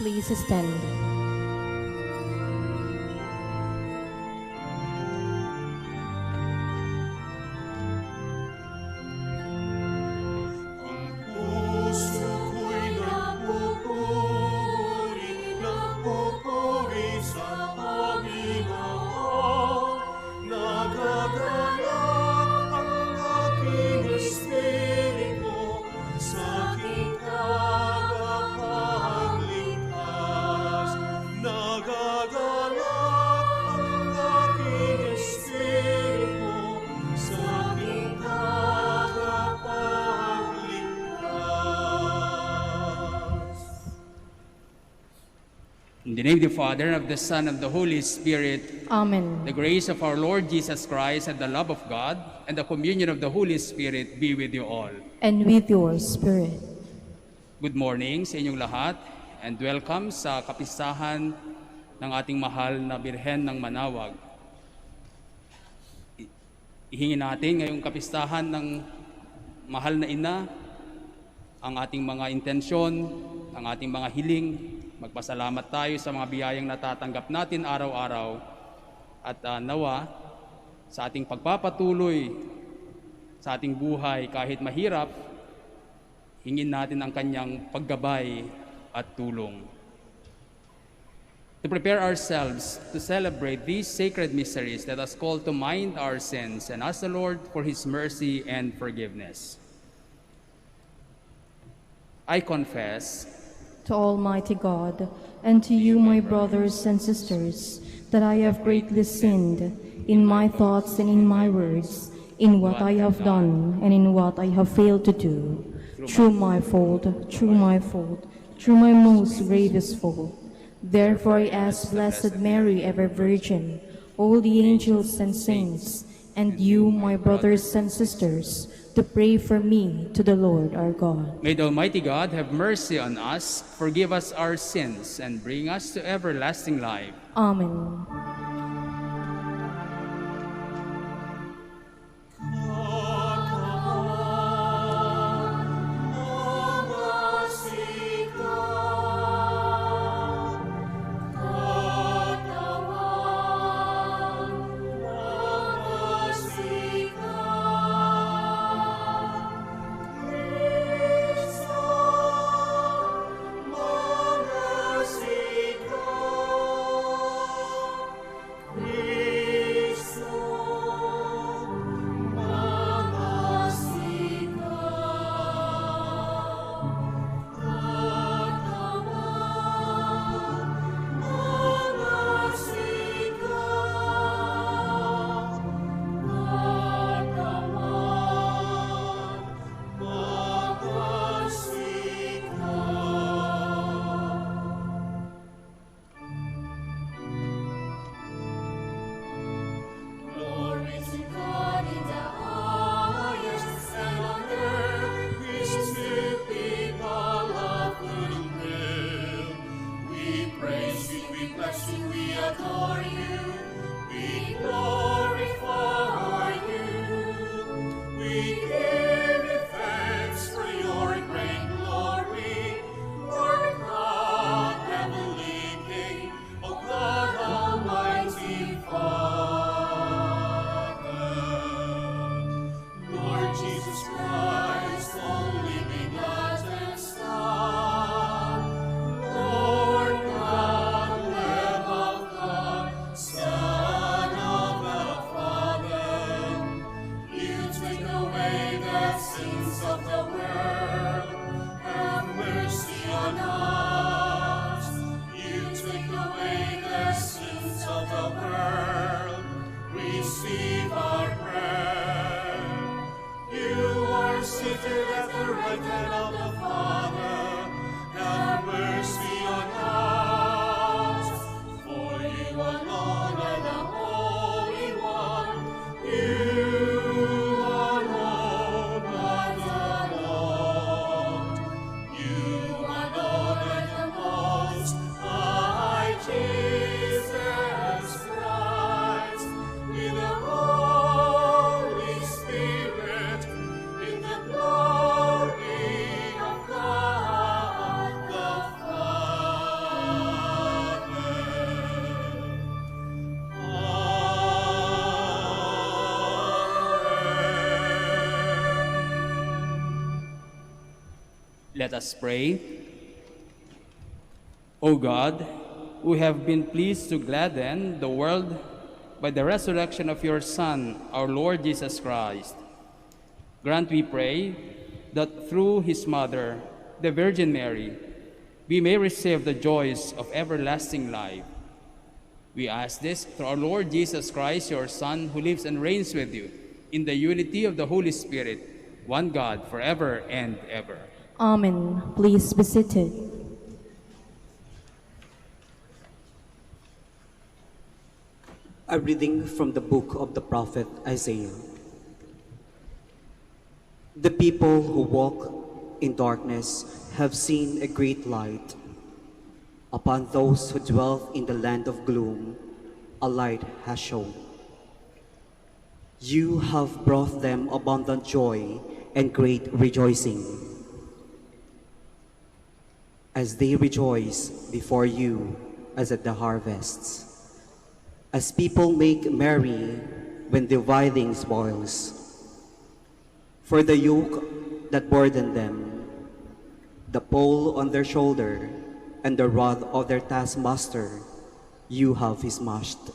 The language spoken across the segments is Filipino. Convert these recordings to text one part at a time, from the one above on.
Please stand. In the name of the Father, and of the Son, and of the Holy Spirit. Amen. The grace of our Lord Jesus Christ, and the love of God, and the communion of the Holy Spirit be with you all. And with your spirit. Good morning sa inyong lahat, and welcome sa kapistahan ng ating mahal na Birhen ng Manaoag. Ihingin natin ngayong kapistahan ng mahal na ina ang ating mga intensyon, ang ating mga hiling. Magpasalamat tayo sa mga biyayang natatanggap natin araw-araw at nawa sa ating pagpapatuloy sa ating buhay kahit mahirap, hingin natin ang kanyang paggabay at tulong. To prepare ourselves to celebrate these sacred mysteries, let us call to mind our sins and ask the Lord for His mercy and forgiveness. I confess To Almighty God, and to you, my brothers and sisters, that I have greatly sinned in my thoughts and in my words, in what I have done and in what I have failed to do, through my fault, through my most grievous fault. Therefore I ask Blessed Mary, ever Virgin, all the angels and saints, and you, my brothers and sisters, to pray for me to the Lord our God. May the Almighty God have mercy on us, forgive us our sins, and bring us to everlasting life. Amen. Glory Let us pray. O God, who have been pleased to gladden the world by the resurrection of your Son, our Lord Jesus Christ, grant, we pray, that through his mother, the Virgin Mary, we may receive the joys of everlasting life. We ask this through our Lord Jesus Christ, your Son, who lives and reigns with you in the unity of the Holy Spirit, one God, forever and ever. Amen. Please be seated. A reading from the book of the prophet Isaiah. The people who walk in darkness have seen a great light. Upon those who dwell in the land of gloom, a light has shone. You have brought them abundant joy and great rejoicing, as they rejoice before you as at the harvests, as people make merry when dividing spoils. For the yoke that burdened them, the pole on their shoulder, and the rod of their taskmaster, you have smashed,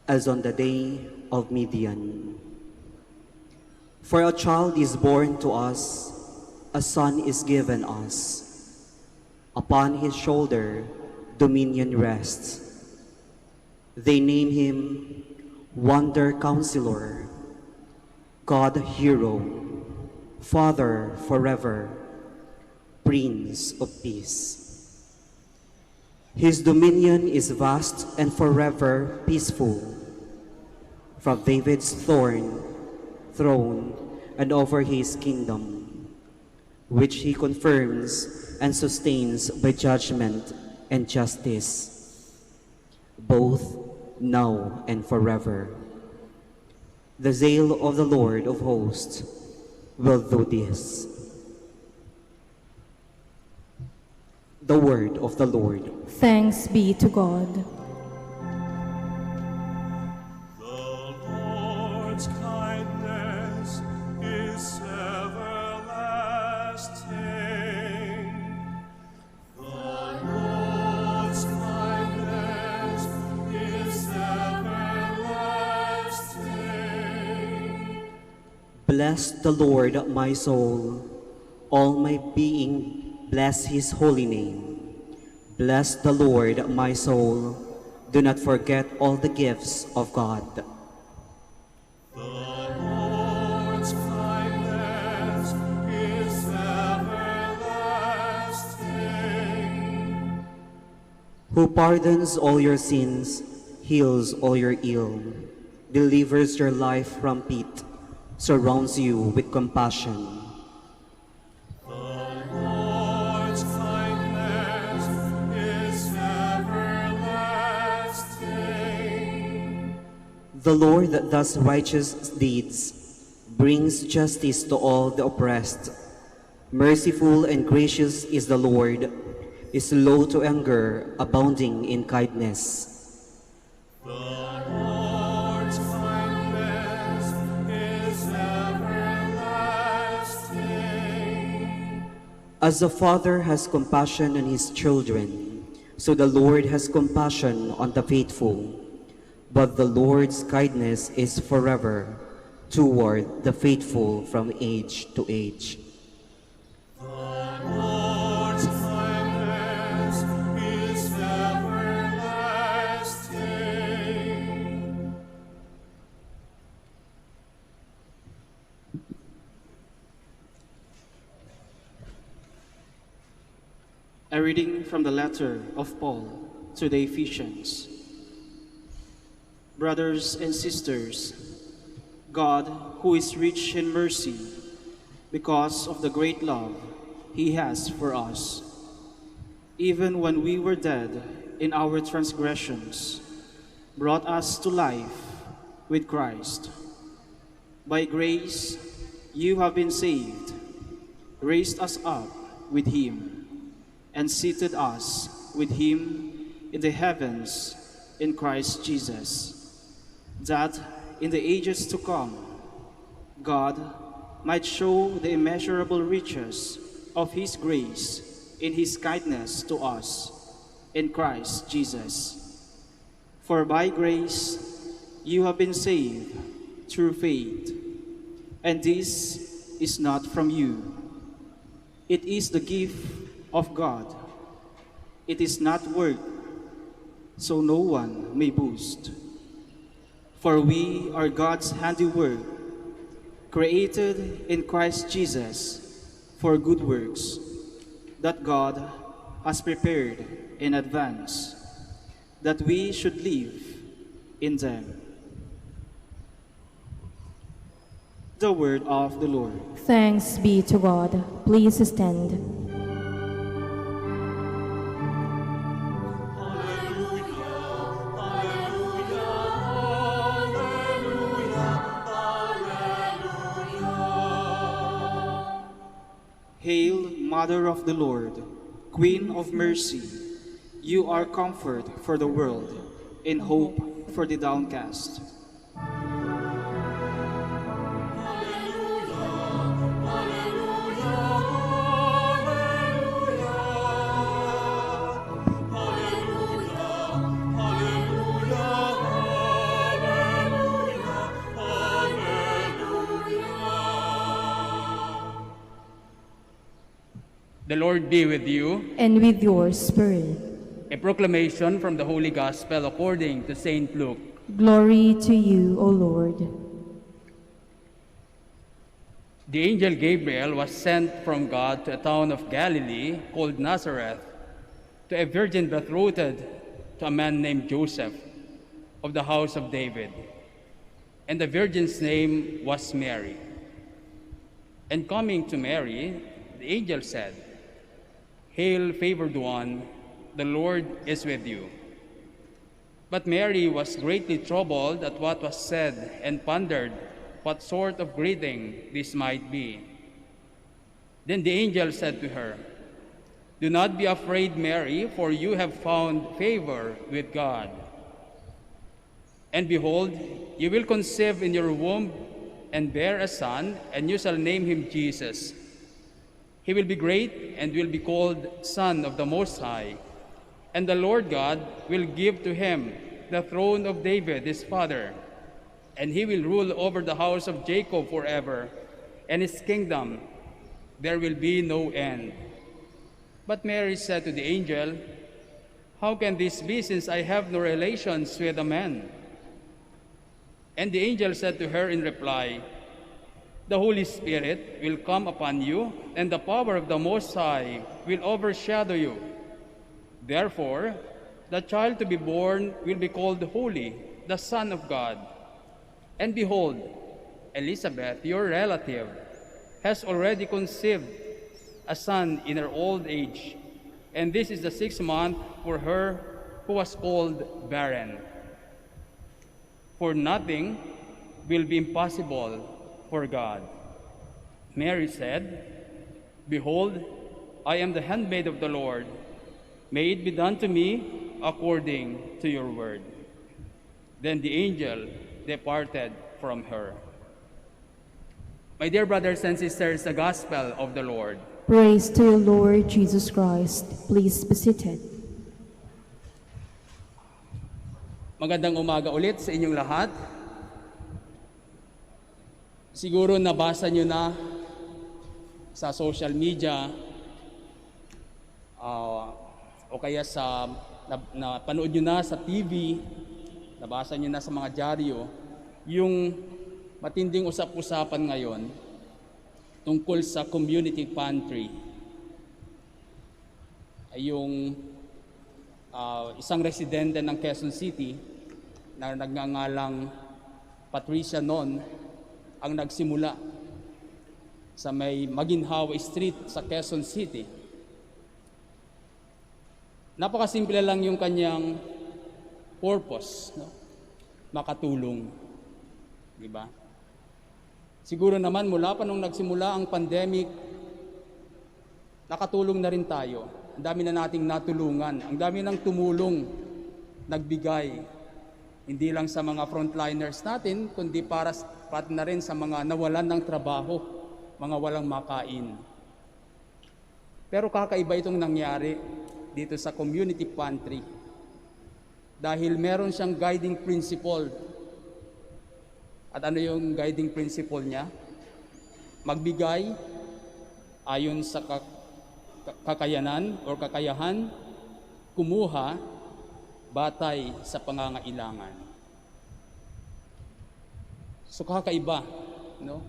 as on the day of Midian. For a child is born to us, a son is given us. Upon his shoulder dominion rests. They name him Wonder Counselor, God Hero, Father forever, Prince of Peace. His dominion is vast and forever peaceful. From David's throne and over his kingdom, which he confirms and sustains by judgment and justice, both now and forever. The zeal of the Lord of hosts will do this. The word of the Lord. Thanks be to God. The Lord's kindness is everlasting. The Lord's kindness is everlasting. Bless the Lord, my soul. All my being, bless his holy name. Bless the Lord, my soul. Do not forget all the gifts of God. The Lord's kindness is everlasting. Who pardons all your sins, heals all your ill, delivers your life from pit, surrounds you with compassion. The Lord's kindness is everlasting. The Lord that does righteous deeds, brings justice to all the oppressed. Merciful and gracious is the Lord, is slow to anger, abounding in kindness. The Lord's kindness is everlasting. As the Father has compassion on his children, so the Lord has compassion on the faithful. But the Lord's kindness is forever toward the faithful from age to age. The Lord's kindness is everlasting. A reading from the letter of Paul to the Ephesians. Brothers and sisters, God, who is rich in mercy, because of the great love he has for us, even when we were dead in our transgressions, brought us to life with Christ. By grace you have been saved, raised us up with him, and seated us with him in the heavens in Christ Jesus, that in the ages to come God might show the immeasurable riches of his grace in his kindness to us in Christ Jesus. For by grace you have been saved through faith, and this is not from you. It is the gift of God. It is not work, so no one may boast. For we are God's handiwork, created in Christ Jesus for good works, that God has prepared in advance, that we should live in them. The word of the Lord. Thanks be to God. Please stand. Hail, Mother of the Lord, Queen of mercy, you are comfort for the world and hope for the downcast. The Lord be with you. And with your spirit. A proclamation from the Holy Gospel according to Saint Luke. Glory to you, O Lord. The angel Gabriel was sent from God to a town of Galilee called Nazareth, to a virgin betrothed to a man named Joseph of the house of David. And the virgin's name was Mary. And coming to Mary, the angel said, "Hail, favored one, the Lord is with you." But Mary was greatly troubled at what was said and pondered what sort of greeting this might be. Then the angel said to her, "Do not be afraid, Mary, for you have found favor with God. And behold, you will conceive in your womb and bear a son, and you shall name him Jesus. He will be great and will be called Son of the Most High. And the Lord God will give to him the throne of David his father, and he will rule over the house of Jacob forever, and his kingdom there will be no end." But Mary said to the angel, "How can this be, since I have no relations with a man?" And the angel said to her in reply, "The Holy Spirit will come upon you, and the power of the Most High will overshadow you. Therefore, the child to be born will be called Holy, the Son of God. And behold, Elizabeth, your relative, has already conceived a son in her old age, and this is the 6th month for her who was called barren. For nothing will be impossible for God." Mary said, "Behold, I am the handmaid of the Lord. May it be done to me according to your word." Then the angel departed from her. My dear brothers and sisters, the Gospel of the Lord. Praise to you, Lord Jesus Christ. Please be seated. Magandang umaga ulit sa inyong lahat. Siguro nabasa nyo na sa social media o kaya napanood nyo na sa TV, nabasa nyo na sa mga dyaryo, yung matinding usap-usapan ngayon tungkol sa community pantry. Ay yung isang residente ng Quezon City na nagngangalang Patricia noon ang nagsimula sa may Maginhawa Street sa Quezon City. Napakasimple lang yung kanyang purpose, no? Makatulong. Di ba? Siguro naman mula pa nung nagsimula ang pandemic, nakatulong na rin tayo. Ang dami na nating natulungan. Ang dami nang tumulong, nagbigay. Hindi lang sa mga frontliners natin, kundi para na rin sa mga nawalan ng trabaho, mga walang makain. Pero kakaiba itong nangyari dito sa community pantry. Dahil meron siyang guiding principle. At ano yung guiding principle niya? Magbigay ayon sa kakayanan o kakayahan, kumuha batay sa pangangailangan. So kakaiba, no?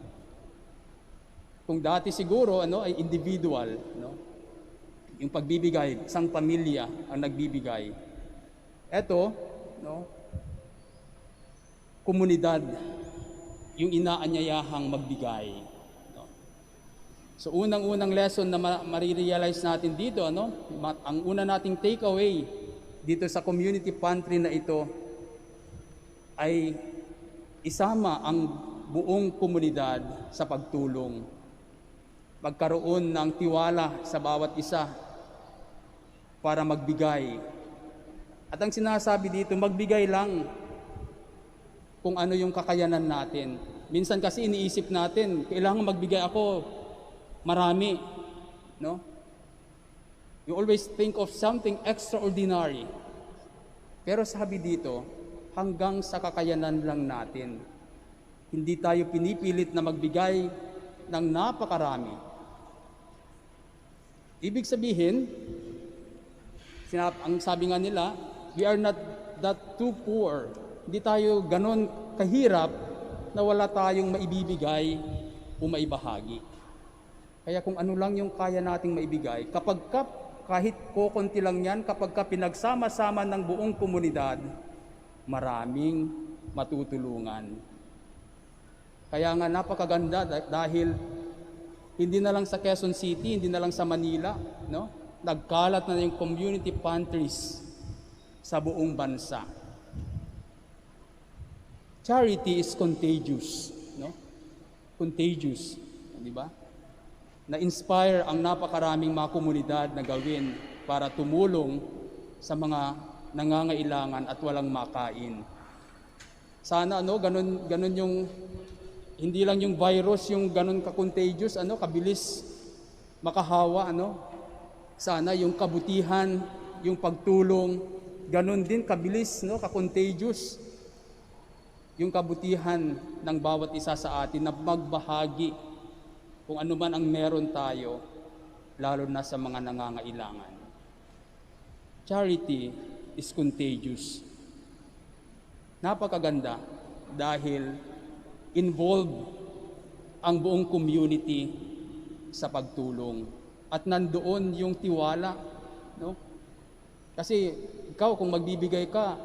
Kung dati siguro ay individual, no? Yung pagbibigay, isang pamilya ang nagbibigay. Eto, no? Komunidad yung inaanyayahang magbigay. No? So unang-unang lesson na marirealize natin dito, ang una nating takeaway dito sa community pantry na ito ay isama ang buong komunidad sa pagtulong. Magkaroon ng tiwala sa bawat isa para magbigay. At ang sinasabi dito, magbigay lang kung ano yung kakayanan natin. Minsan kasi iniisip natin, kailangan magbigay ako marami, no? You always think of something extraordinary. Pero sabi dito, hanggang sa kakayanan lang natin. Hindi tayo pinipilit na magbigay ng napakarami. Ibig sabihin, ang sabi nga nila, we are not that too poor. Hindi tayo ganon kahirap na wala tayong maibibigay o maibahagi. Kaya kung ano lang yung kaya nating maibigay, kahit kokonti lang yan, kapag pinagsama-sama ng buong komunidad, maraming matutulungan. Kaya nga napakaganda dahil hindi na lang sa Quezon City, hindi na lang sa Manila, no? Nagkalat na yung community pantries sa buong bansa. Charity is contagious, no? Contagious, di ba? Na-inspire ang napakaraming mga komunidad na gawin para tumulong sa mga nangangailangan at walang makain. Sana ganun yung hindi lang yung virus yung ganun ka-contagious, kabilis makahawa, Sana yung kabutihan, yung pagtulong, ganun din kabilis, ka-contagious. Yung kabutihan ng bawat isa sa atin na magbahagi kung ano man ang meron tayo, lalo na sa mga nangangailangan. Charity is contagious. Napakaganda dahil involved ang buong community sa pagtulong at nandoon yung tiwala, no? Kasi ikaw kung magbibigay ka,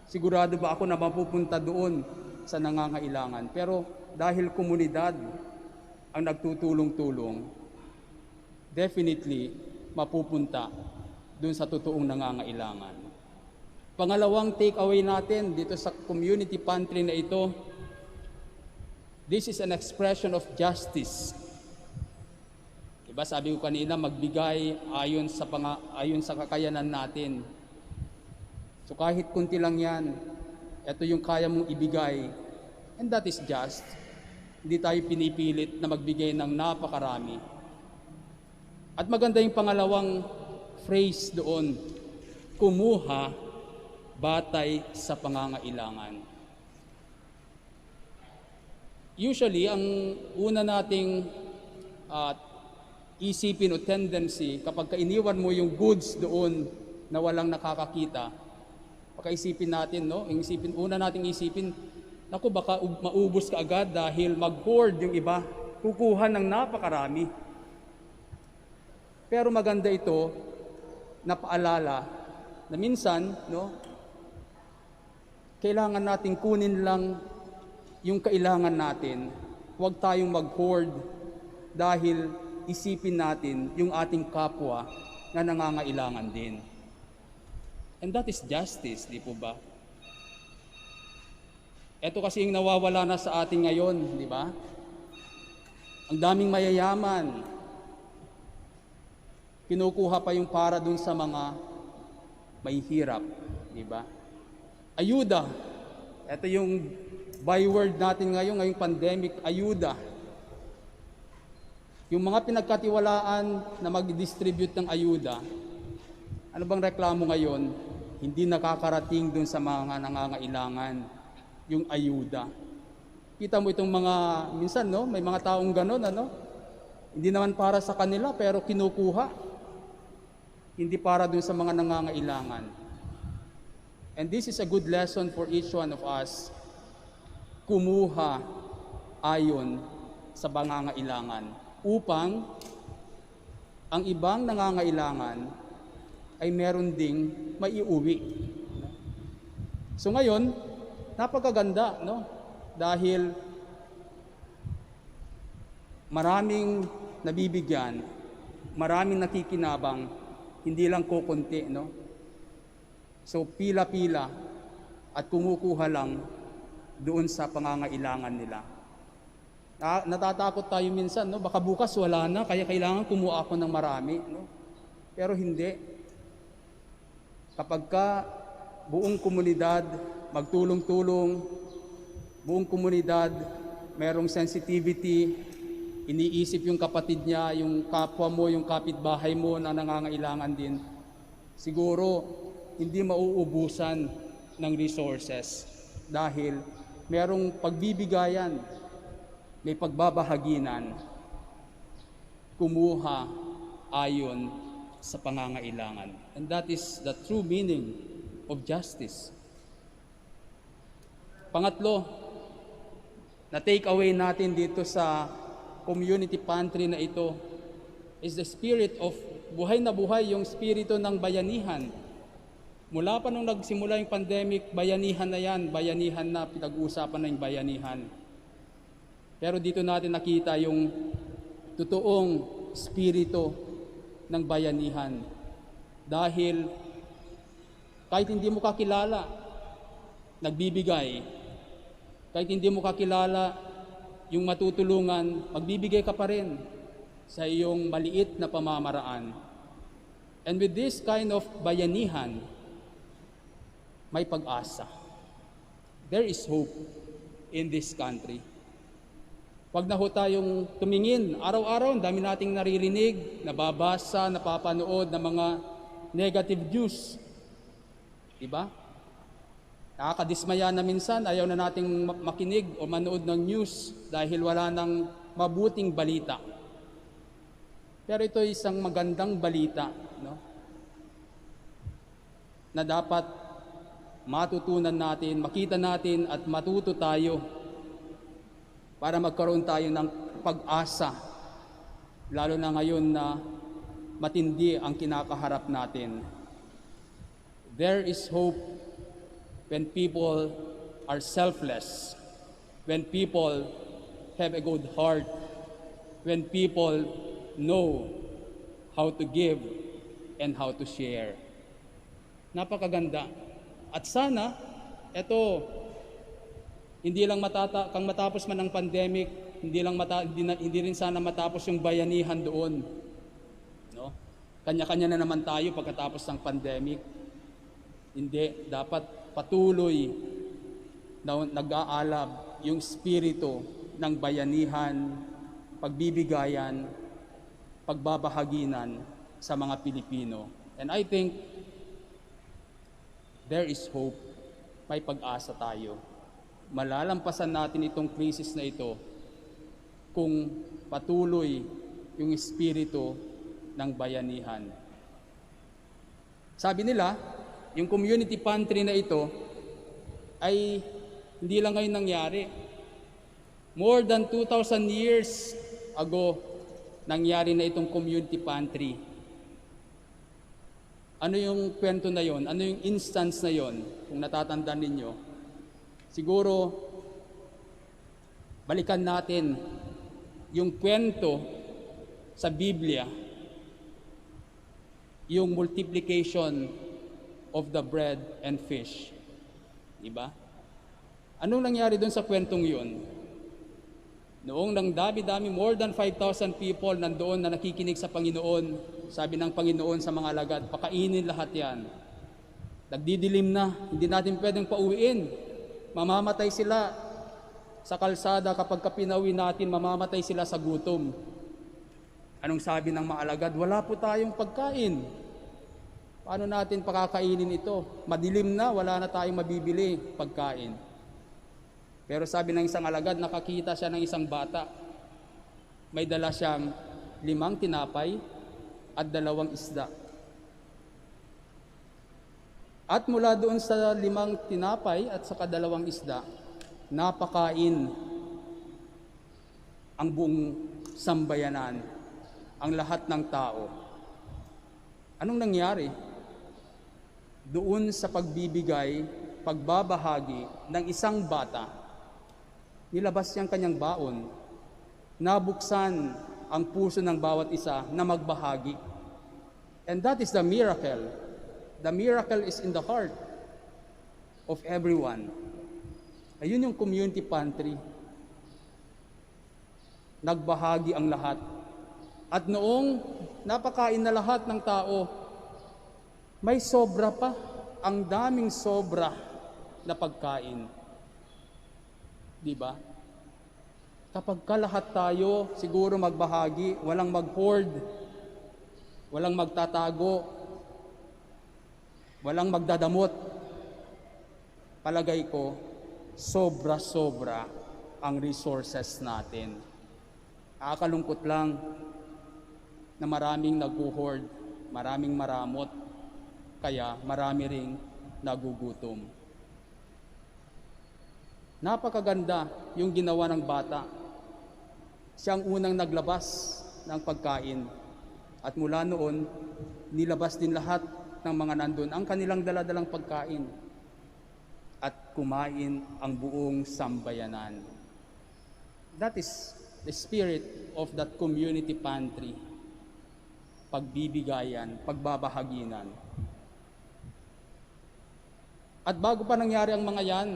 sigurado ba ako na mapupunta doon sa nangangailangan? Pero dahil komunidad ang nagtutulong-tulong, definitely mapupunta doon sa totoong nangangailangan. Pangalawang take-away natin dito sa community pantry na ito, this is an expression of justice. Diba, sabi ko kanina, magbigay ayon sa kakayanan natin. So kahit kunti lang yan, ito yung kaya mong ibigay, and that is just. Hindi tayo pinipilit na magbigay ng napakarami. At maganda yung pangalawang phrase doon, kumuha batay sa pangangailangan. Usually, ang una nating isipin o tendency, kapag iniwan mo yung goods doon na walang nakakakita, pagkaisipin natin, una nating isipin, naku, baka maubos ka agad dahil mag-hoard yung iba, kukuha ng napakarami. Pero maganda ito, na paalala, na minsan, kailangan nating kunin lang yung kailangan natin. Huwag tayong mag-hoard dahil isipin natin yung ating kapwa na nangangailangan din. And that is justice, di po ba? Ito kasi yung nawawala na sa atin ngayon, di ba? Ang daming mayayaman. Kinukuha pa yung para dun sa mga may hirap, di ba? Ayuda. Ito yung byword natin ngayong pandemic, ayuda. Yung mga pinagkatiwalaan na mag-distribute ng ayuda, ano bang reklamo ngayon? Hindi nakakarating dun sa mga nangangailangan yung ayuda. Kita mo itong mga, minsan no, may mga taong ganon, ano? Hindi naman para sa kanila pero kinukuha. Hindi para dun sa mga nangangailangan. And this is a good lesson for each one of us. Kumuha ayon sa pangangailangan upang ang ibang nangangailangan ay meron ding maiuwi. So ngayon, napakaganda, no? Dahil maraming nabibigyan, maraming nakikinabang, hindi lang kukunti, no? So pila-pila at kumukuha lang doon sa pangangailangan nila. Natatakot tayo minsan, no? Baka bukas wala na, kaya kailangan kumuha ako ng marami, no? Pero hindi. Kapag buong komunidad magtulong-tulong, buong komunidad merong sensitivity, iniisip yung kapatid niya, yung kapwa mo, yung kapitbahay mo na nangangailangan din, siguro hindi mauubusan ng resources dahil merong pagbibigayan, may pagbabahaginan, kumuha ayon sa pangangailangan. And that is the true meaning of justice. Pangatlo, na take away natin dito sa community pantry na ito is the spirit of buhay na buhay, yung spirito ng bayanihan. Mula pa nung nagsimula yung pandemic, bayanihan na yan, bayanihan na, pinag-uusapan na yung bayanihan. Pero dito natin nakita yung totoong spirito ng bayanihan. Dahil kahit hindi mo kakilala, nagbibigay. Kahit hindi mo kakilala yung matutulungan, magbibigay ka pa rin sa iyong maliit na pamamaraan. And with this kind of bayanihan, may pag-asa. There is hope in this country. Huwag na ho tayong tumingin. Araw-araw, dami nating naririnig, nababasa, napapanood ng mga negative news. Diba? Nakakadismaya na minsan, ayaw na nating makinig o manood ng news dahil wala nang mabuting balita. Pero ito ay isang magandang balita, no? Na dapat matutunan natin, makita natin at matuto tayo para magkaroon tayo ng pag-asa, lalo na ngayon na matindi ang kinakaharap natin. There is hope when people are selfless, when people have a good heart, when people know how to give and how to share. Napakaganda. At sana, ito, hindi lang kang matapos man ng pandemic, hindi rin sana matapos yung bayanihan doon. No? Kanya-kanya na naman tayo pagkatapos ng pandemic. Hindi, dapat patuloy na nag-aalab yung spirito ng bayanihan, pagbibigayan, pagbabahaginan sa mga Pilipino. And I think there is hope. May pag-asa tayo. Malalampasan natin itong krisis na ito kung patuloy yung espiritu ng bayanihan. Sabi nila, yung community pantry na ito ay hindi lang ngayon nangyari. More than 2,000 years ago, nangyari na itong community pantry. Ano yung kwento na yon? Ano yung instance na yon? Kung natatandaan ninyo, siguro, balikan natin yung kwento sa Biblia, yung multiplication of the bread and fish. Diba? Anong nangyari doon sa kwentong yun? Noong nang dami-dami, more than 5,000 people nandoon na nakikinig sa Panginoon, sabi ng Panginoon sa mga alagad, pakainin lahat yan. Nagdidilim na, hindi natin pwedeng pauwiin. Mamamatay sila sa kalsada kapag pinawi natin, mamamatay sila sa gutom. Anong sabi ng mga alagad? Wala po tayong pagkain. Paano natin pakakainin ito? Madilim na, wala na tayong mabibili pagkain. Pero sabi ng isang alagad, nakakita siya ng isang bata. May dala siyang 5 tinapay at 2 isda. At mula doon sa 5 tinapay at sa 2 isda, napakain ang buong sambayanan, ang lahat ng tao. Anong nangyari? Doon sa pagbibigay, pagbabahagi ng isang bata, nilabas niyang kanyang baon, nabuksan ang puso ng bawat isa na magbahagi. And that is the miracle. The miracle is in the heart of everyone. Ayun yung community pantry. Nagbahagi ang lahat. At noong napakain na lahat ng tao, may sobra pa, ang daming sobra na pagkain. Di ba? Kapag lahat tayo siguro magbahagi, walang mag-hoard, walang magtatago, walang magdadamot, palagay ko, sobra-sobra ang resources natin. Nakakalungkot lang na maraming nag-hoard, maraming maramot, kaya marami ring nagugutom. Napakaganda yung ginawa ng bata. Siya ang unang naglabas ng pagkain. At mula noon, nilabas din lahat ng mga nandun ang kanilang daladalang pagkain. At kumain ang buong sambayanan. That is the spirit of that community pantry. Pagbibigayan, pagbabahaginan. At bago pa nangyari ang mga yan,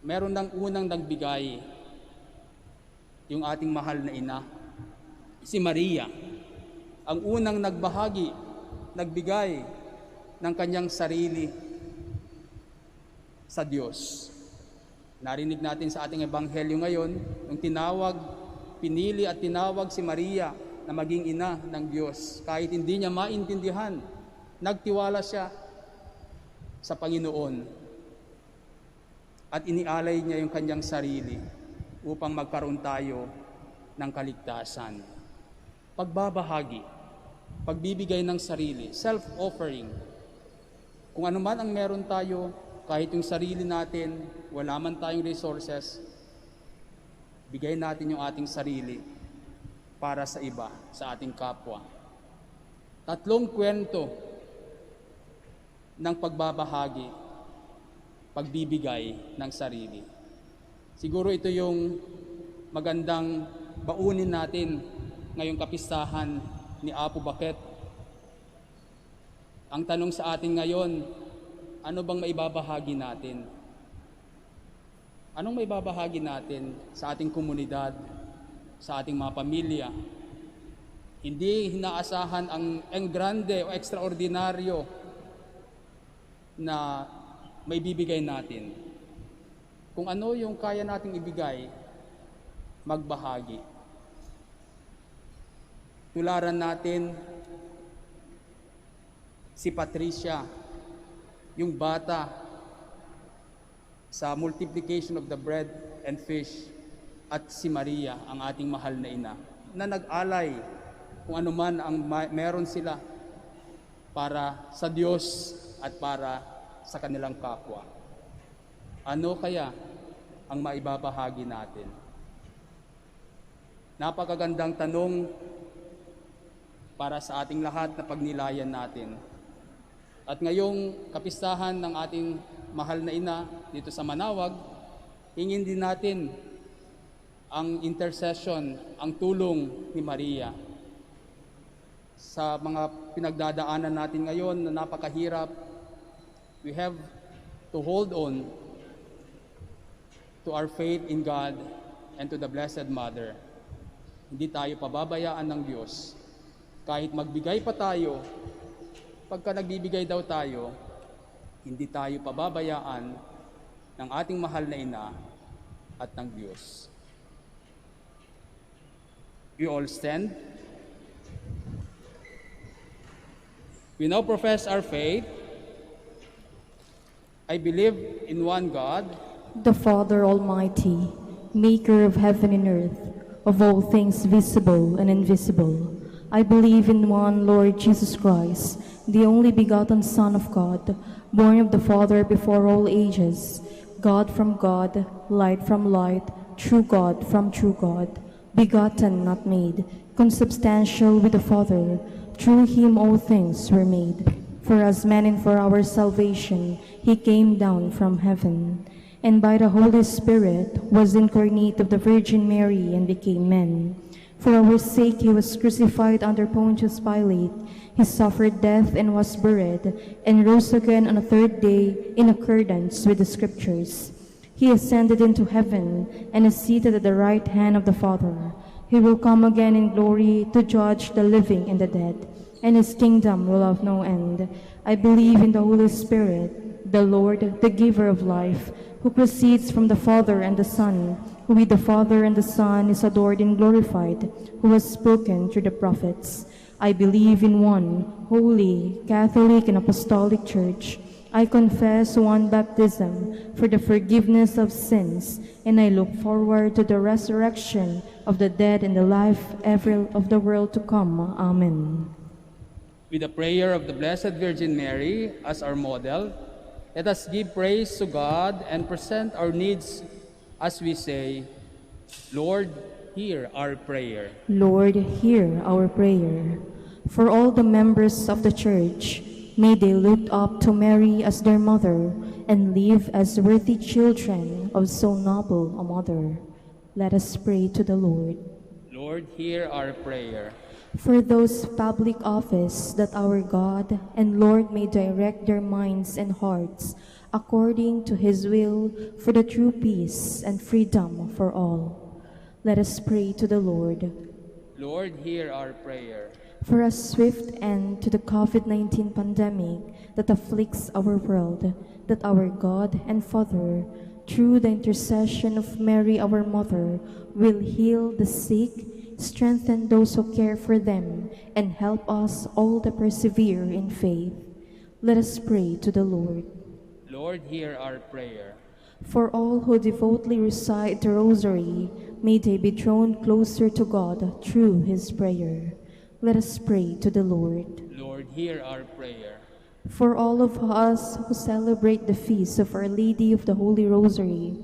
meron nang unang nagbigay, yung ating mahal na ina, si Maria. Ang unang nagbahagi, nagbigay ng kanyang sarili sa Diyos. Narinig natin sa ating ebanghelyo ngayon, nung pinili at tinawag si Maria na maging ina ng Diyos. Kahit hindi niya maintindihan, nagtiwala siya sa Panginoon at inialay niya yung kanyang sarili upang magkaroon tayo ng kaligtasan. Pagbabahagi, pagbibigay ng sarili, self-offering. Kung ano man ang meron tayo, kahit yung sarili natin, wala man tayong resources, bigay natin yung ating sarili para sa iba, sa ating kapwa. 3 kwento ng pagbabahagi, pagbibigay ng sarili. Siguro ito yung magandang baunin natin ngayong kapistahan ni Apo Bakit. Ang tanong sa atin ngayon, ano bang maibabahagi natin? Anong maibabahagi natin sa ating komunidad, sa ating mga pamilya? Hindi hinaasahan ang grande o ekstraordinaryo na may bibigay natin. Kung ano yung kaya nating ibigay, magbahagi. Tularan natin si Patricia, yung bata sa multiplication of the bread and fish, at si Maria, ang ating mahal na ina, na nag-alay kung ano man ang meron sila para sa Diyos at para sa kanilang kapwa. Ano kaya ang maibabahagi natin? Napakagandang tanong para sa ating lahat na pagnilayan natin. At ngayong kapistahan ng ating mahal na ina dito sa Manaoag, hingin din natin ang intercession, ang tulong ni Maria sa mga pinagdadaanan natin ngayon na napakahirap. We have to hold on to our faith in God and to the Blessed Mother. Hindi tayo pababayaan ng Diyos. Kahit magbigay pa tayo, pagka nagbibigay daw tayo, hindi tayo pababayaan ng ating mahal na ina at ng Diyos. We all stand. We now profess our faith. I believe in one God, the Father Almighty, maker of heaven and earth, of all things visible and invisible. I believe in one Lord Jesus Christ, the only begotten Son of God, born of the Father before all ages, God from God, light from light, true God from true God, begotten, not made, consubstantial with the Father. Through him all things were made. For us men and for our salvation, he came down from heaven, and by the Holy Spirit was incarnate of the Virgin Mary and became man. For our sake he was crucified under Pontius Pilate. He suffered death and was buried, and rose again on the third day in accordance with the Scriptures. He ascended into heaven and is seated at the right hand of the Father. He will come again in glory to judge the living and the dead, and his kingdom will have no end. I believe in the Holy Spirit, the Lord, the giver of life, who proceeds from the Father and the Son, who with the Father and the Son is adored and glorified, who has spoken through the prophets. I believe in one holy, Catholic, and Apostolic Church. I confess one baptism for the forgiveness of sins, and I look forward to the resurrection of the dead and the life ever of the world to come. Amen. with the prayer of the Blessed Virgin Mary as our model, let us give praise to God and present our needs as we say, Lord, hear our prayer. Lord, hear our prayer. For all the members of the Church, may they look up to Mary as their mother and live as worthy children of so noble a mother. Let us pray to the Lord. Lord, hear our prayer. For those public office that our God and Lord may direct their minds and hearts according to his will for the true peace and freedom for all. Let us pray to the Lord. Lord, hear our prayer. For a swift end to the COVID-19 pandemic that afflicts our world, that our God and Father, through the intercession of Mary our Mother, will heal the sick, strengthen those who care for them, and help us all to persevere in faith. Let us pray to the Lord. Lord, hear our prayer. For all who devoutly recite the Rosary, may they be drawn closer to God through his prayer. Let us pray to the Lord. Lord, hear our prayer. For all of us who celebrate the feast of Our Lady of the Holy Rosary,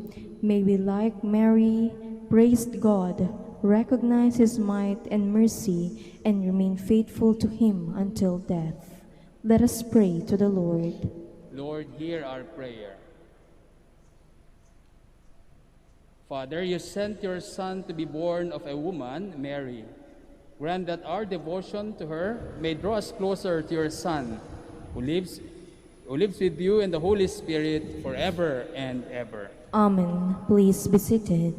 may we, like Mary, praise God, recognize his might and mercy, and remain faithful to him until death. Let us pray to the Lord. Lord, hear our prayer. Father, you sent your Son to be born of a woman, Mary. Grant that our devotion to her may draw us closer to your Son, who lives with you in the Holy Spirit forever and ever. Amen. Please be seated.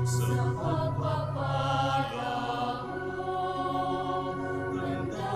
Sa pagpapala mo, ganda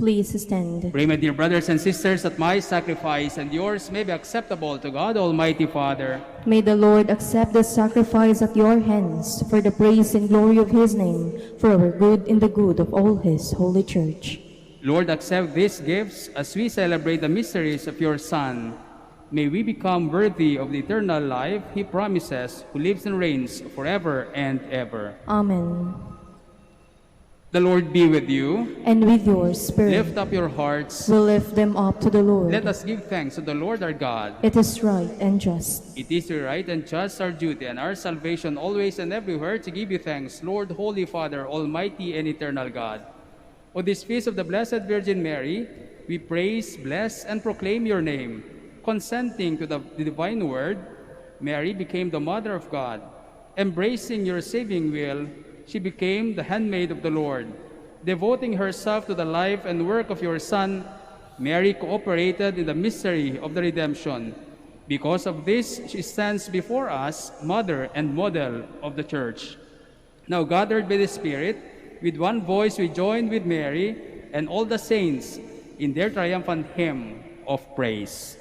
Please stand. Pray, my dear brothers and sisters, that my sacrifice and yours may be acceptable to God Almighty Father. May the Lord accept the sacrifice at your hands for the praise and glory of his name, for our good and the good of all his holy church. Lord, accept these gifts as we celebrate the mysteries of your Son. May we become worthy of the eternal life he promises, who lives and reigns forever and ever. Amen. The Lord be with you. And with your spirit, Lift up your hearts. we lift them up to the Lord. Let us give thanks to the Lord our God. It is right and just. It is your right and just, our duty and our salvation, always and everywhere, to give you thanks, Lord, Holy Father, Almighty and Eternal God. On this feast of the Blessed Virgin Mary, we praise, bless, and proclaim your name. Consenting to the divine word, Mary became the Mother of God. Embracing your saving will, she became the handmaid of the Lord. Devoting herself to the life and work of your Son, Mary cooperated in the mystery of the redemption. Because of this, she stands before us, Mother and Model of the Church. Now, gathered by the Spirit, with one voice we join with Mary and all the saints in their triumphant hymn of praise.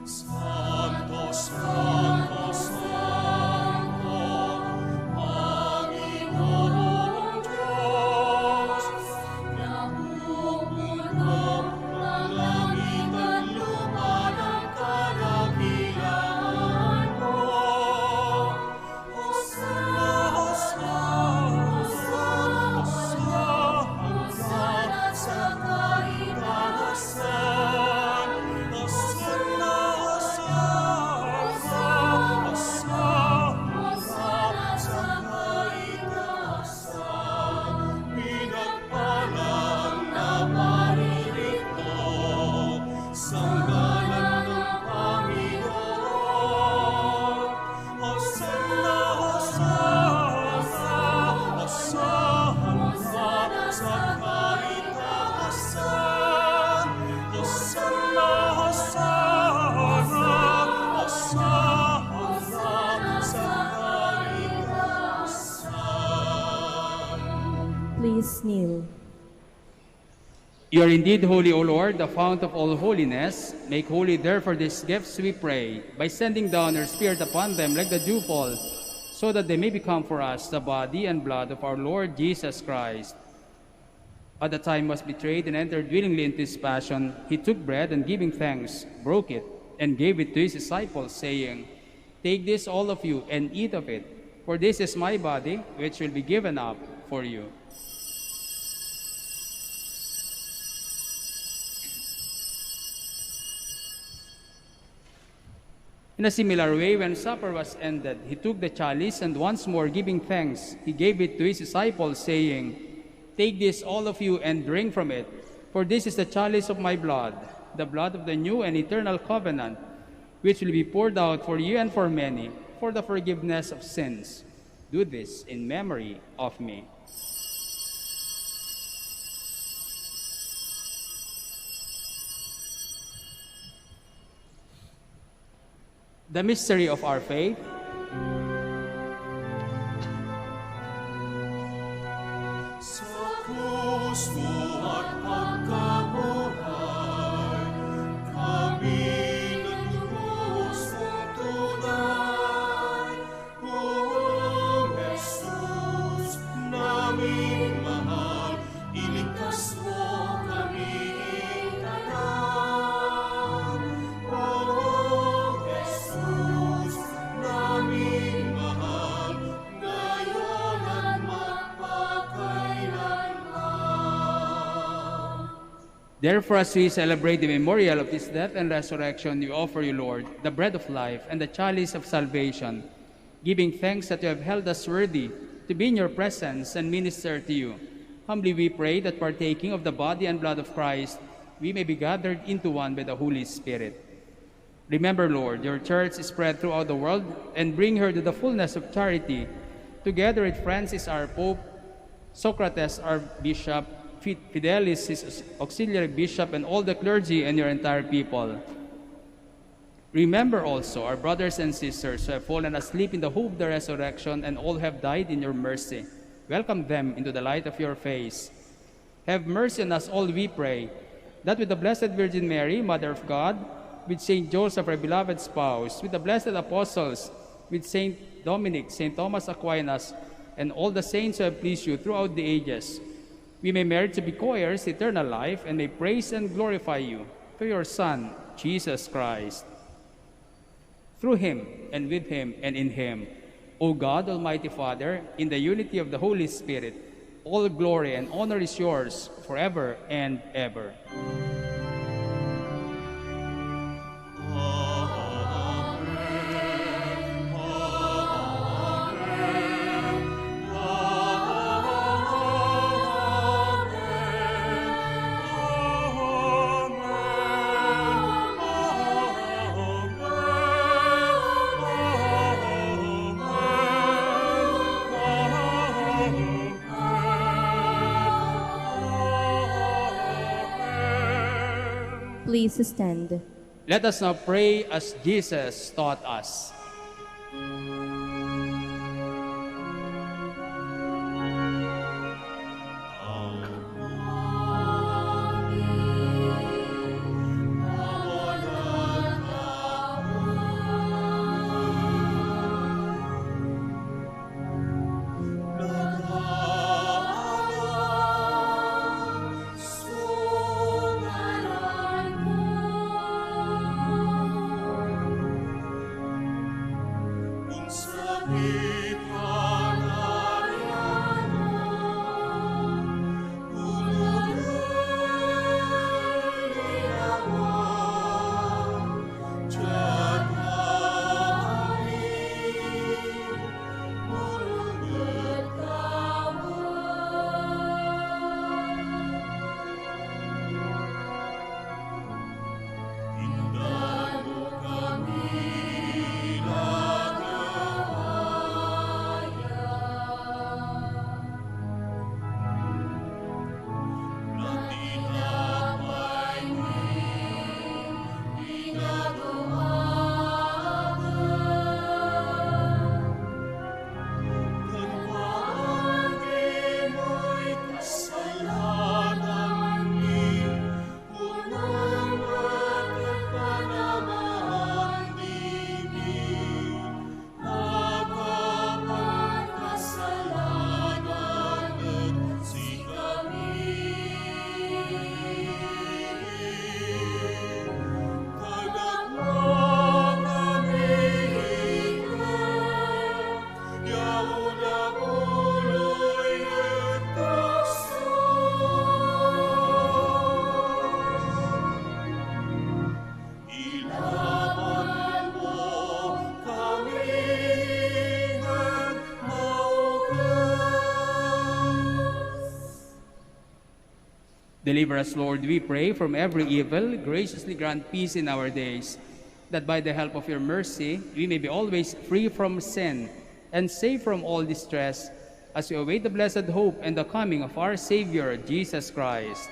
Santo, Santo, Santo, Panginoon Diyos, nabubuno ang langit at lupa ng kadakilaan mo. Hosanna, Hosanna, Hosanna, Hosanna sa kaitaasan. Hosanna, Please kneel. You are indeed holy, O Lord, the fount of all holiness. Make holy therefore these gifts, we pray, by sending down your Spirit upon them like the dewfall, so that they may become for us the body and blood of our Lord Jesus Christ. At the time he was betrayed and entered willingly into his passion, he took bread and giving thanks, broke it, and gave it to his disciples, saying, Take this, all of you, and eat of it, for this is my body, which will be given up for you. In a similar way, when supper was ended, he took the chalice, and once more giving thanks, he gave it to his disciples, saying, Take this, all of you, and drink from it, for this is the chalice of my blood, the blood of the new and eternal covenant, which will be poured out for you and for many, for the forgiveness of sins. Do this in memory of me. The mystery of our faith. Sa krus mo at pagkabuhay, kami nagtubos mong tunay. O Jesus, naming mahal, iligtas mo kami tanan. O Jesus, naming mahal, ngayon at magpakailanman. Therefore, as we celebrate the memorial of his death and resurrection, we offer you, Lord, the bread of life and the chalice of salvation, giving thanks that you have held us worthy to be in your presence and minister to you. Humbly we pray that partaking of the body and blood of Christ, we may be gathered into one by the Holy Spirit. Remember, Lord, your church is spread throughout the world, and bring her to the fullness of charity, together with Francis our Pope, Socrates our Bishop, Fidelis his auxiliary bishop, and all the clergy and your entire people. Remember also our brothers and sisters who have fallen asleep in the hope of the resurrection, and all have died in your mercy. Welcome them into the light of your face. Have mercy on us all, we pray, that with the Blessed Virgin Mary, Mother of God, with Saint Joseph, our beloved spouse, with the blessed apostles, with Saint Dominic, Saint Thomas Aquinas, and all the saints who have pleased you throughout the ages, we may merit to be co-heirs to eternal life and may praise and glorify you through your Son, Jesus Christ. Through him, and with him, and in him, O God, Almighty Father, in the unity of the Holy Spirit, all glory and honor is yours forever and ever. Please stand. Let us now pray as Jesus taught us. Deliver us, Lord, we pray, from every evil. Graciously grant peace in our days, that by the help of your mercy, we may be always free from sin and safe from all distress, as we await the blessed hope and the coming of our Savior, Jesus Christ.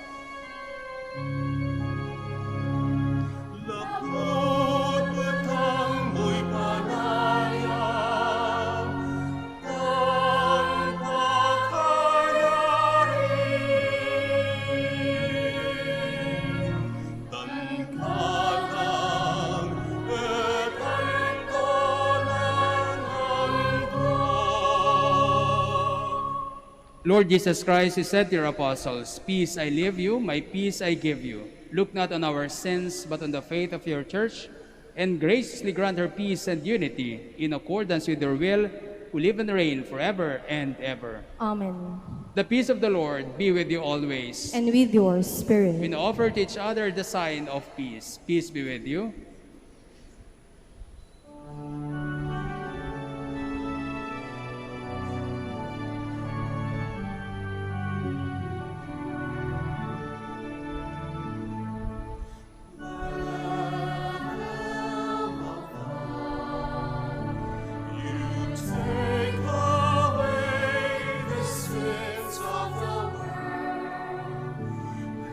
Lord Jesus Christ, you said to your apostles, "Peace I leave you, my peace I give you. Look not on our sins, but on the faith of your church, and graciously grant her peace and unity, in accordance with your will, who live and reign forever and ever." Amen. The peace of the Lord be with you always. And with your spirit. We now offer to each other the sign of peace. Peace be with you.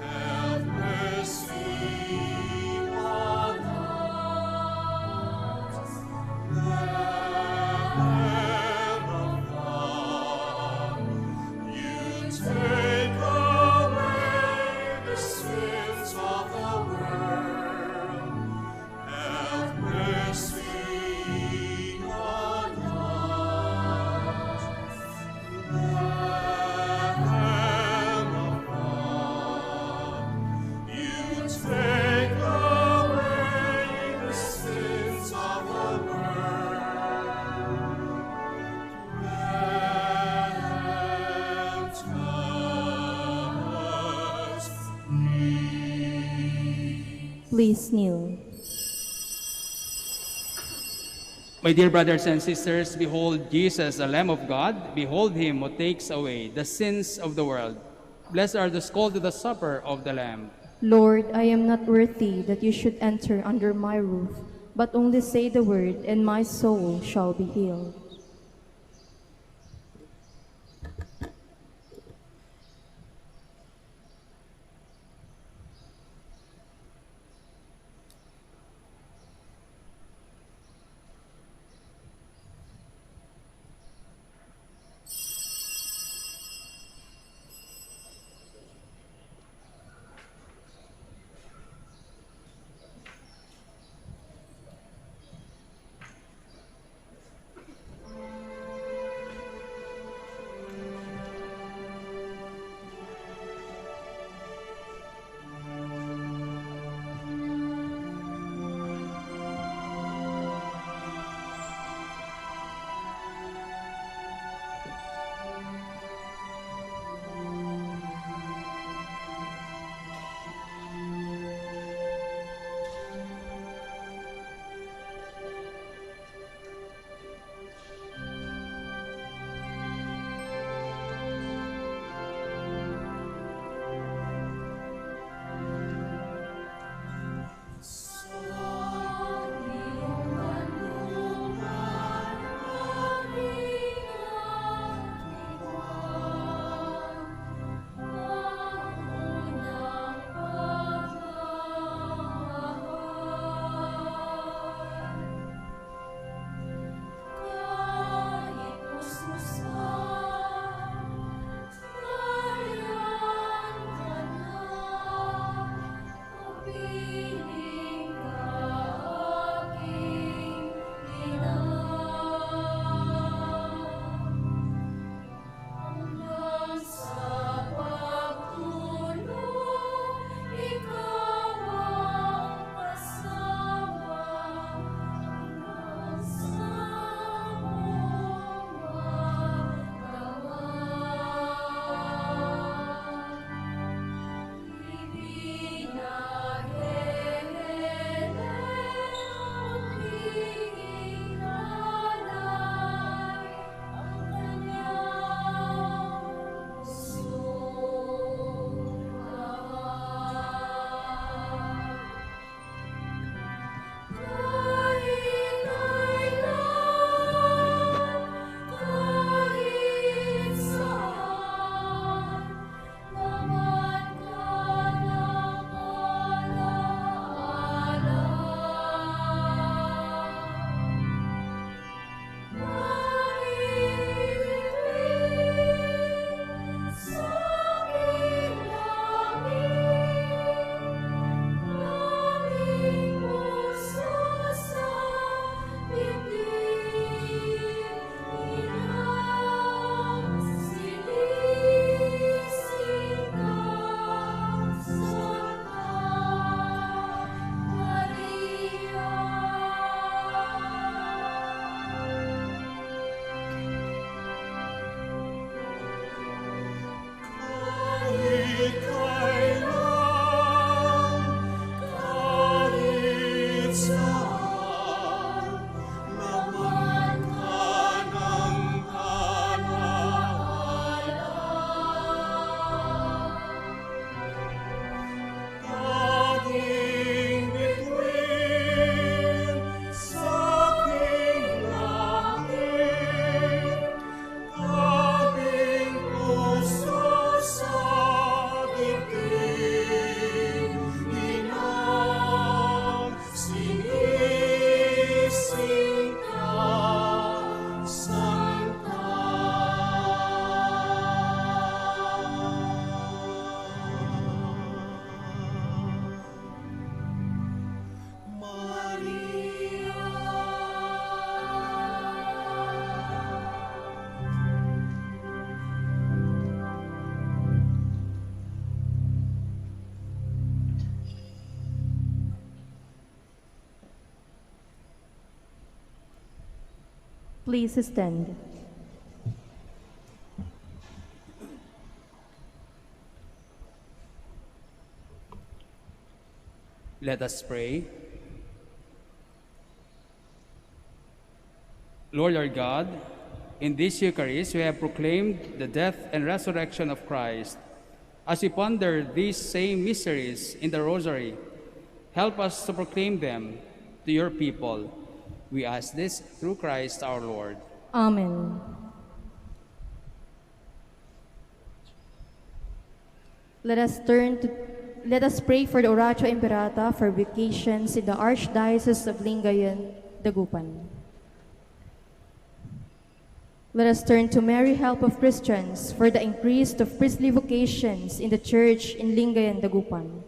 Have mercy on us. Please kneel. My dear brothers and sisters, behold Jesus, the Lamb of God. Behold him who takes away the sins of the world. Blessed are those called to the supper of the Lamb. Lord, I am not worthy that you should enter under my roof, but only say the word, and my soul shall be healed. Please stand. Let us pray. Lord our God, in this Eucharist we have proclaimed the death and resurrection of Christ. As we ponder these same mysteries in the Rosary, help us to proclaim them to your people. We ask this through Christ our Lord. Amen. Let us pray for the Oratio Imperata for vocations in the Archdiocese of Lingayen, Dagupan. Let us turn to Mary, help of Christians, for the increase of priestly vocations in the Church in Lingayen, Dagupan.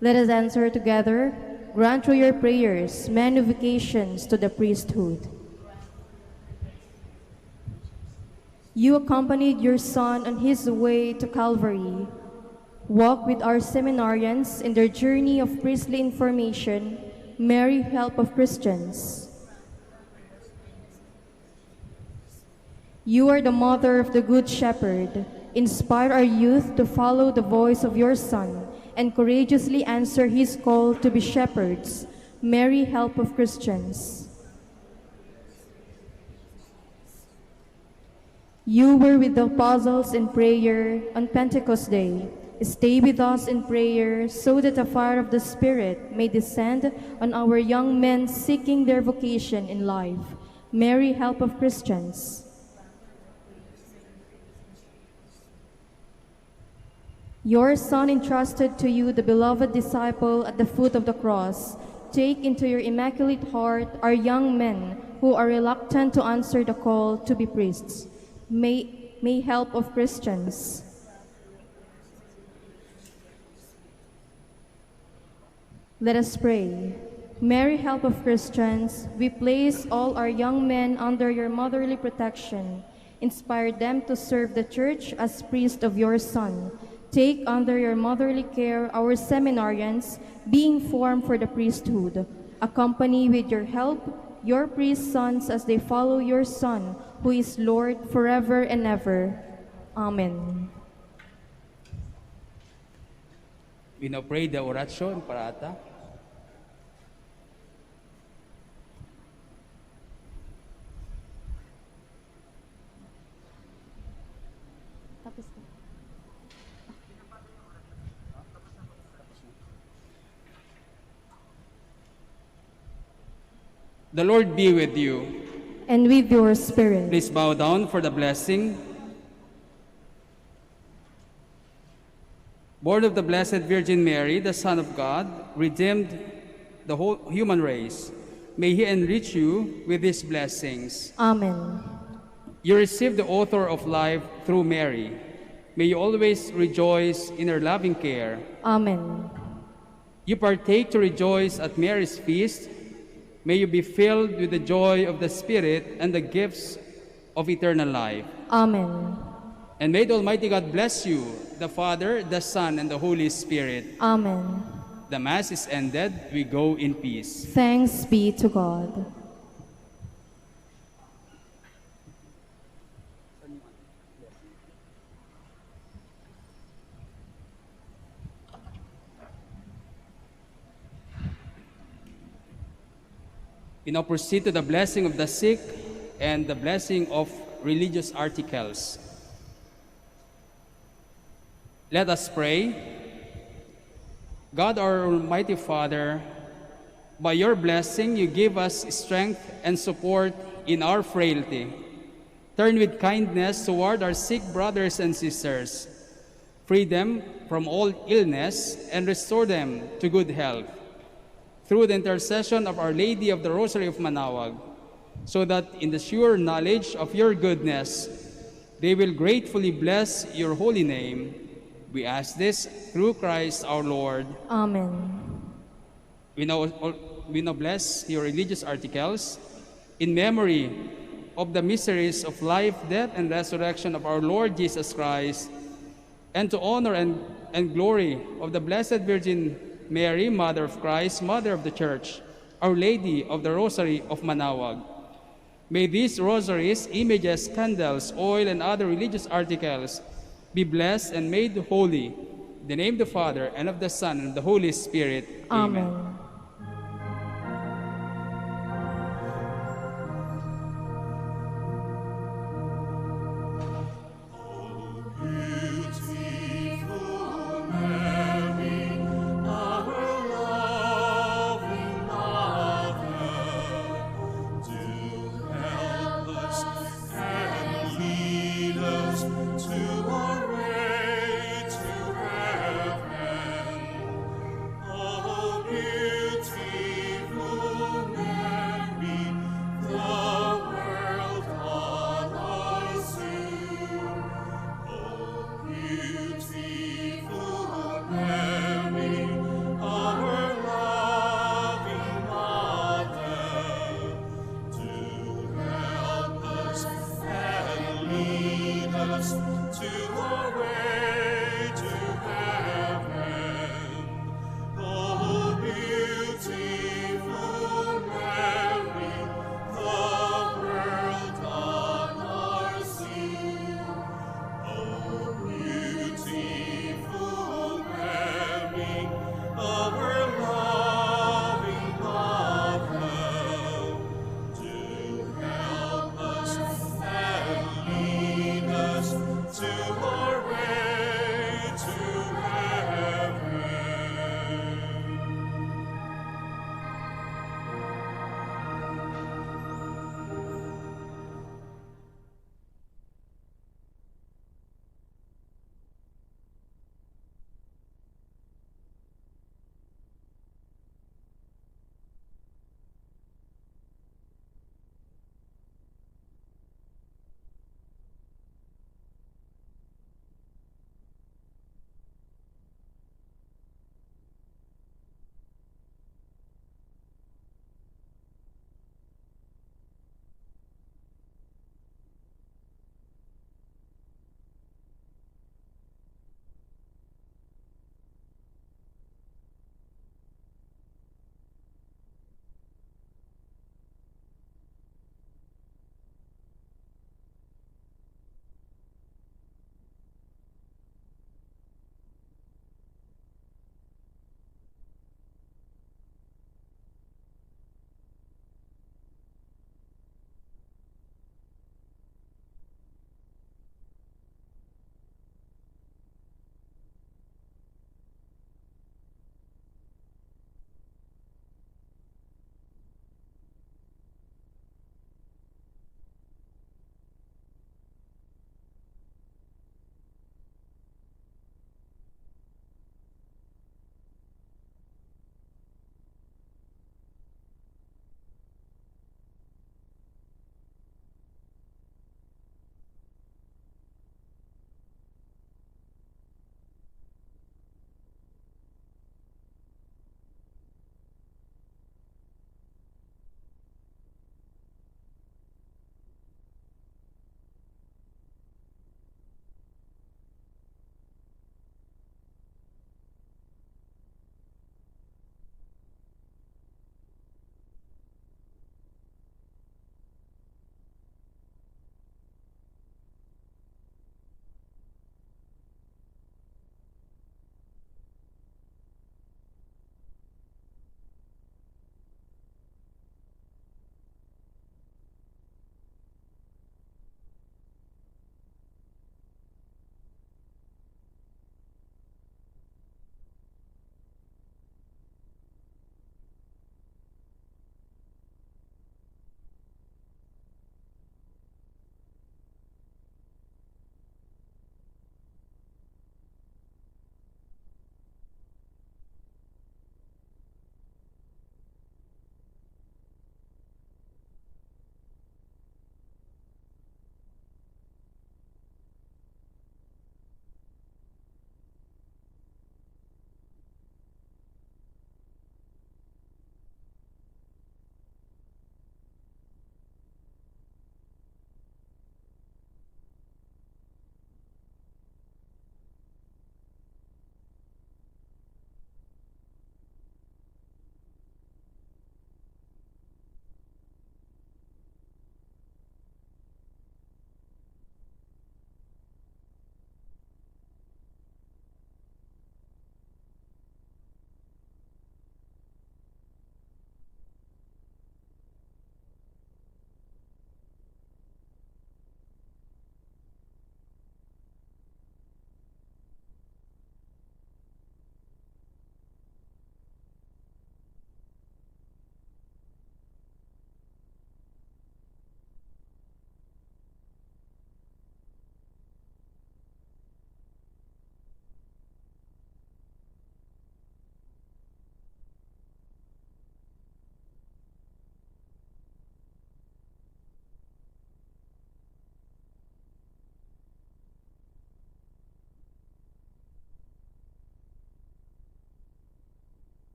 Let us answer together, grant through your prayers many vocations to the priesthood. You accompanied your Son on his way to Calvary. Walk with our seminarians in their journey of priestly information. Mary, help of Christians. You are the mother of the Good Shepherd. Inspire our youth to follow the voice of your Son and courageously answer his call to be shepherds. Mary, help of Christians. You were with the apostles in prayer on Pentecost Day. Stay with us in prayer so that the fire of the Spirit may descend on our young men seeking their vocation in life. Mary, help of Christians. Your Son entrusted to you the beloved disciple at the foot of the cross. Take into your immaculate heart our young men who are reluctant to answer the call to be priests. May help of Christians. Let us pray. Mary, help of Christians, we place all our young men under your motherly protection. Inspire them to serve the Church as priests of your Son. Take under your motherly care our seminarians, being formed for the priesthood. Accompany with your help your priest sons as they follow your Son, who is Lord forever and ever. Amen. We now pray the Oratio Imperata. The Lord be with you. And with your spirit. Please bow down for the blessing. Born of the Blessed Virgin Mary, the Son of God, redeemed the whole human race. May he enrich you with his blessings. Amen. You receive the author of life through Mary. May you always rejoice in her loving care. Amen. You partake to rejoice at Mary's feast. May you be filled with the joy of the Spirit and the gifts of eternal life. Amen. And may the Almighty God bless you, the Father, the Son, and the Holy Spirit. Amen. The Mass is ended. We go in peace. Thanks be to God. We now proceed to the blessing of the sick and the blessing of religious articles. Let us pray. God, our Almighty Father, by your blessing, you give us strength and support in our frailty. Turn with kindness toward our sick brothers and sisters. Free them from all illness and restore them to good health. Through the intercession of Our Lady of the Rosary of Manaoag, so that in the sure knowledge of your goodness, they will gratefully bless your holy name. We ask this through Christ our Lord. Amen. We now bless your religious articles in memory of the mysteries of life, death, and resurrection of our Lord Jesus Christ, and to honor and glory of the Blessed Virgin Mary, Mother of Christ, Mother of the Church, Our Lady of the Rosary of Manaoag. May these rosaries, images, candles, oil, and other religious articles be blessed and made holy. In the name of the Father, and of the Son, and of the Holy Spirit. Amen. To our way to heaven.